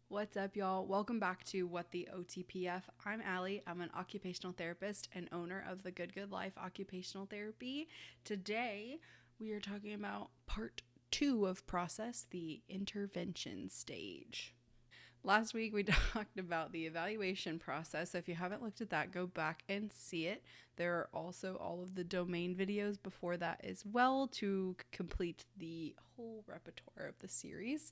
What's up, y'all? Welcome back to What the OTPF. I'm Allie. I'm an occupational therapist and owner of the Good Life Occupational Therapy. Today, we are talking about part 2 of process, the intervention stage. Last week, we talked about the evaluation process. So if you haven't looked at that, go back and see it. There are also all of the domain videos before that as well to complete the whole repertoire of the series.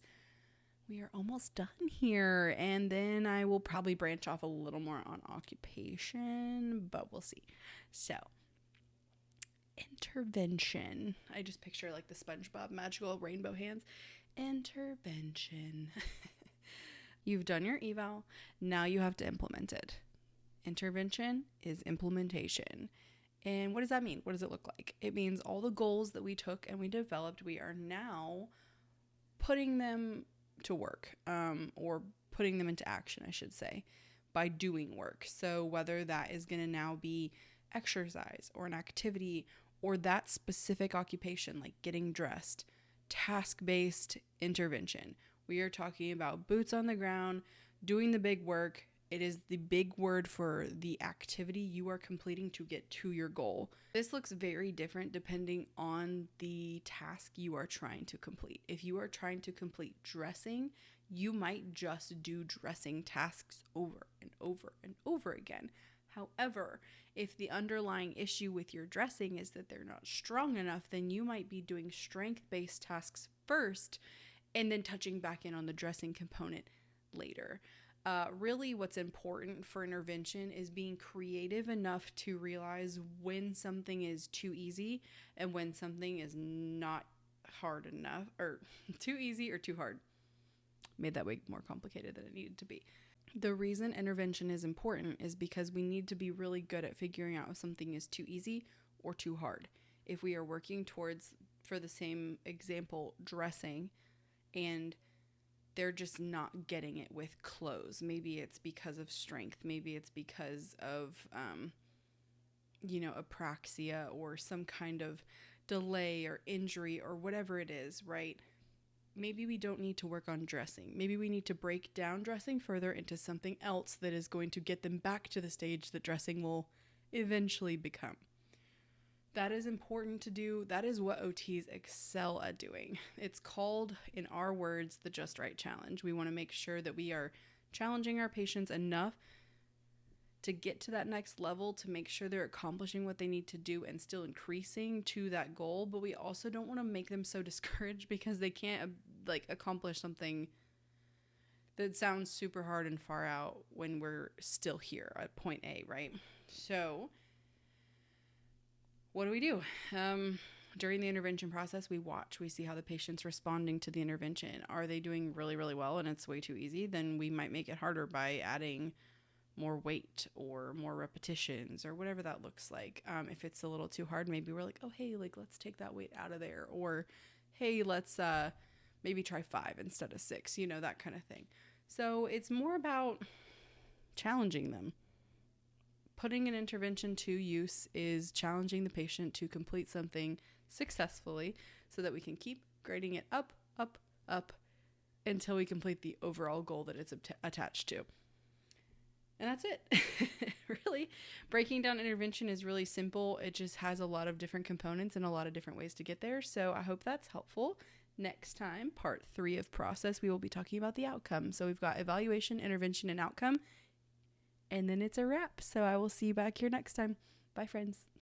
We are almost done here, and then I will probably branch off a little more on occupation, but we'll see. So, intervention. I just picture like the SpongeBob magical rainbow hands. Intervention. You've done your eval, now you have to implement it. Intervention is implementation. And what does that mean? What does it look like? It means all the goals that we took and we developed, we are now putting them to work, or putting them into action, I should say, by doing work. So whether that is going to now be exercise or an activity or that specific occupation, like getting dressed, task-based intervention. We are talking about boots on the ground, doing the big work. It is the big word for the activity you are completing to get to your goal. This looks very different depending on the task you are trying to complete. If you are trying to complete dressing, you might just do dressing tasks over and over and over again. However, if the underlying issue with your dressing is that they're not strong enough, then you might be doing strength-based tasks first and then touching back in on the dressing component later. Really what's important for intervention is being creative enough to realize when something is too easy and when something is not hard enough, or too easy or too hard. Made that way more complicated than it needed to be. The reason intervention is important is because we need to be really good at figuring out if something is too easy or too hard. If we are working towards, for the same example, dressing, and they're just not getting it with clothes. Maybe it's because of strength. Maybe it's because of, apraxia or some kind of delay or injury or whatever it is, right? Maybe we don't need to work on dressing. Maybe we need to break down dressing further into something else that is going to get them back to the stage that dressing will eventually become. That is important to do. That is what OTs excel at doing. It's called, in our words, the Just Right Challenge. We want to make sure that we are challenging our patients enough to get to that next level, to make sure they're accomplishing what they need to do and still increasing to that goal. But we also don't want to make them so discouraged because they can't accomplish something that sounds super hard and far out when we're still here at point A, right? So what do? During the intervention process, we watch. We see how the patient's responding to the intervention. Are they doing really, really well and it's way too easy? Then we might make it harder by adding more weight or more repetitions or whatever that looks like. If it's a little too hard, maybe we're like, oh, hey, let's take that weight out of there. Or, hey, let's maybe try 5 instead of 6, that kind of thing. So it's more about challenging them. Putting an intervention to use is challenging the patient to complete something successfully so that we can keep grading it up until we complete the overall goal that it's attached to. And that's it. Really, breaking down intervention is really simple. It just has a lot of different components and a lot of different ways to get there. So I hope that's helpful. Next time, part 3 of process, we will be talking about the outcome. So we've got evaluation, intervention, and outcome. And then it's a wrap. So I will see you back here next time. Bye, friends.